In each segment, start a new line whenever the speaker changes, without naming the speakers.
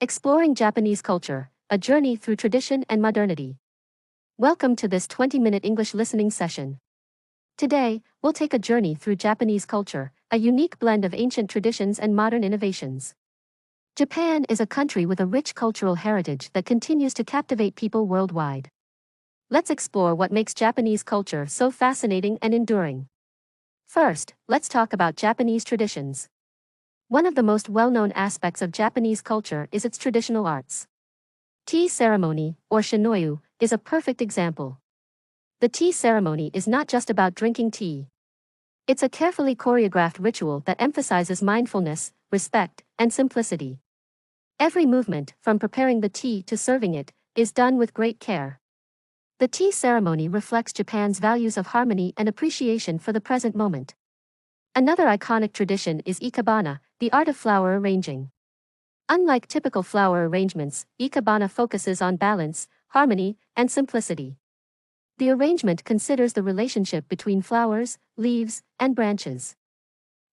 Exploring Japanese Culture, a journey through tradition and modernity. Welcome to this 20-minute English listening session. Today, we'll take a journey through Japanese culture, a unique blend of ancient traditions and modern innovations. Japan is a country with a rich cultural heritage that continues to captivate people worldwide. Let's explore what makes Japanese culture so fascinating and enduring. First, let's talk about Japanese traditions. One of the most well-known aspects of Japanese culture is its traditional arts. Tea ceremony, or shinoyu, is a perfect example. The tea ceremony is not just about drinking tea. It's a carefully choreographed ritual that emphasizes mindfulness, respect, and simplicity. Every movement, from preparing the tea to serving it, is done with great care. The tea ceremony reflects Japan's values of harmony and appreciation for the present moment. Another iconic tradition is ikebana, the art of flower arranging. Unlike typical flower arrangements, ikebana focuses on balance, harmony, and simplicity. The arrangement considers the relationship between flowers, leaves, and branches.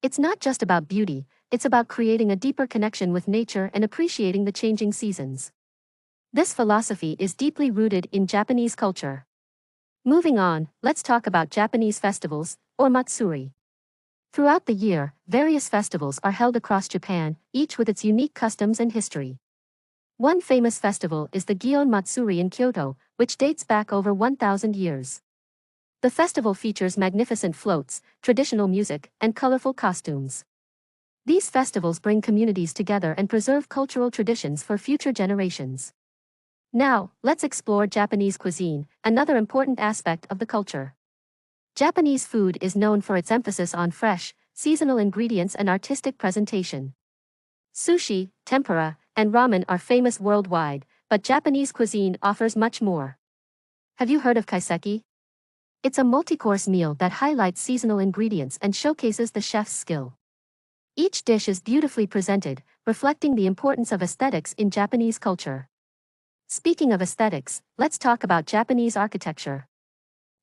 It's not just about beauty, it's about creating a deeper connection with nature and appreciating the changing seasons. This philosophy is deeply rooted in Japanese culture. Moving on, let's talk about Japanese festivals, or matsuri. Throughout the year, various festivals are held across Japan, each with its unique customs and history. One famous festival is the Gion Matsuri in Kyoto, which dates back over 1,000 years. The festival features magnificent floats, traditional music, and colorful costumes. These festivals bring communities together and preserve cultural traditions for future generations. Now, let's explore Japanese cuisine, another important aspect of the culture. Japanese food is known for its emphasis on fresh, seasonal ingredients and artistic presentation. Sushi, tempura, and ramen are famous worldwide, but Japanese cuisine offers much more. Have you heard of kaiseki? It's a multi-course meal that highlights seasonal ingredients and showcases the chef's skill. Each dish is beautifully presented, reflecting the importance of aesthetics in Japanese culture. Speaking of aesthetics, let's talk about Japanese architecture.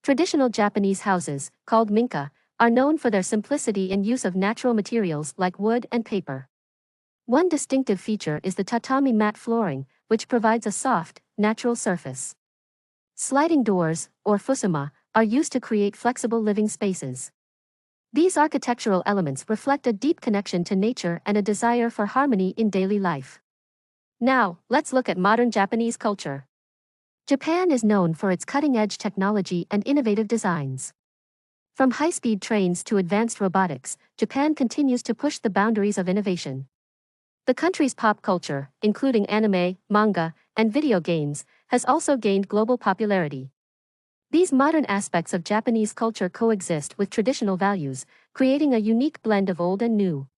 Traditional Japanese houses, called minka, are known for their simplicity and use of natural materials like wood and paper. One distinctive feature is the tatami mat flooring, which provides a soft, natural surface. Sliding doors, or fusuma, are used to create flexible living spaces. These architectural elements reflect a deep connection to nature and a desire for harmony in daily life. Now, let's look at modern Japanese culture. Japan is known for its cutting-edge technology and innovative designs. From high-speed trains to advanced robotics, Japan continues to push the boundaries of innovation. The country's pop culture, including anime, manga, and video games, has also gained global popularity. These modern aspects of Japanese culture coexist with traditional values, creating a unique blend of old and new.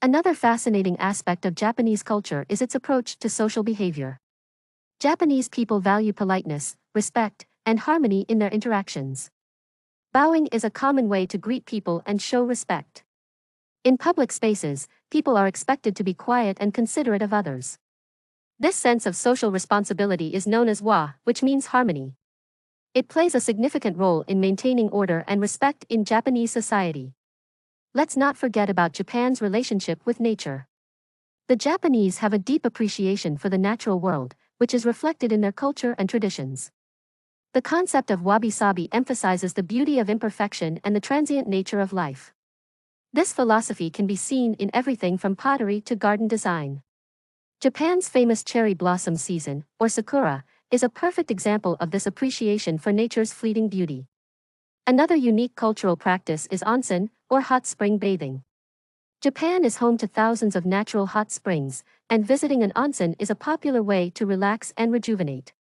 Another fascinating aspect of Japanese culture is its approach to social behavior. Japanese people value politeness, respect, and harmony in their interactions. Bowing is a common way to greet people and show respect. In public spaces, people are expected to be quiet and considerate of others. This sense of social responsibility is known as wa, which means harmony. It plays a significant role in maintaining order and respect in Japanese society. Let's not forget about Japan's relationship with nature. The Japanese have a deep appreciation for the natural world, which is reflected in their culture and traditions. The concept of wabi-sabi emphasizes the beauty of imperfection and the transient nature of life. This philosophy can be seen in everything from pottery to garden design. Japan's famous cherry blossom season, or sakura, is a perfect example of this appreciation for nature's fleeting beauty. Another unique cultural practice is onsen, or hot spring bathing. Japan is home to thousands of natural hot springs, and visiting an onsen is a popular way to relax and rejuvenate.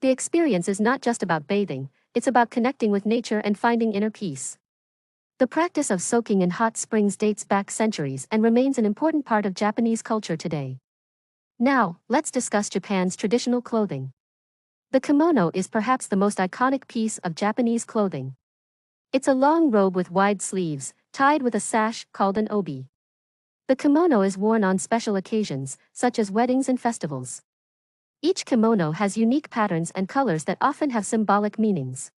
The experience is not just about bathing, it's about connecting with nature and finding inner peace. The practice of soaking in hot springs dates back centuries and remains an important part of Japanese culture today. Now, let's discuss Japan's traditional clothing. The kimono is perhaps the most iconic piece of Japanese clothing. It's a long robe with wide sleeves, tied with a sash called an obi. The kimono is worn on special occasions, such as weddings and festivals. Each kimono has unique patterns and colors that often have symbolic meanings.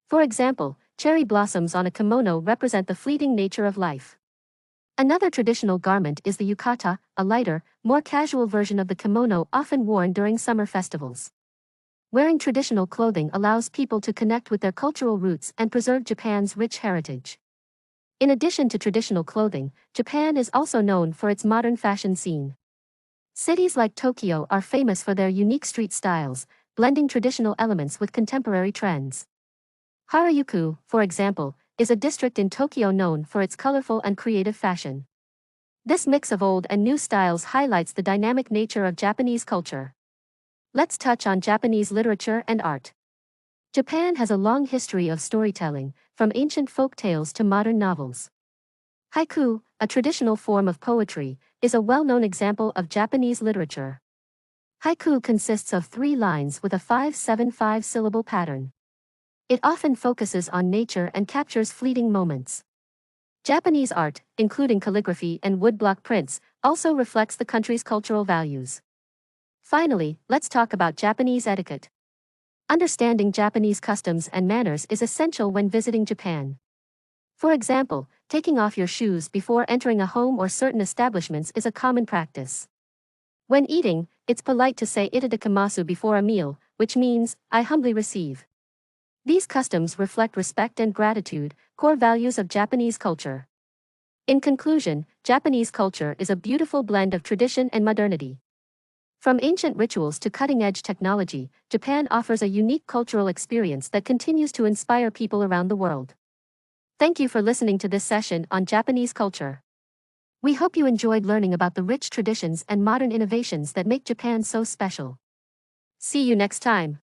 For example, cherry blossoms on a kimono represent the fleeting nature of life. Another traditional garment is the yukata, a lighter, more casual version of the kimono often worn during summer festivals. Wearing traditional clothing allows people to connect with their cultural roots and preserve Japan's rich heritage. In addition to traditional clothing, Japan is also known for its modern fashion scene. Cities like Tokyo are famous for their unique street styles, blending traditional elements with contemporary trends. Harajuku, for example, is a district in Tokyo known for its colorful and creative fashion. This mix of old and new styles highlights the dynamic nature of Japanese culture. Let's touch on Japanese literature and art. Japan has a long history of storytelling, from ancient folk tales to modern novels. Haiku, a traditional form of poetry, is a well-known example of Japanese literature. Haiku consists of 3 lines with a 5-7-5 syllable pattern. It often focuses on nature and captures fleeting moments. Japanese art, including calligraphy and woodblock prints, also reflects the country's cultural values. Finally, let's talk about Japanese etiquette. Understanding Japanese customs and manners is essential when visiting Japan. For example, taking off your shoes before entering a home or certain establishments is a common practice. When eating, it's polite to say itadakimasu before a meal, which means, I humbly receive. These customs reflect respect and gratitude, core values of Japanese culture. In conclusion, Japanese culture is a beautiful blend of tradition and modernity. From ancient rituals to cutting-edge technology, Japan offers a unique cultural experience that continues to inspire people around the world. Thank you for listening to this session on Japanese culture. We hope you enjoyed learning about the rich traditions and modern innovations that make Japan so special. See you next time.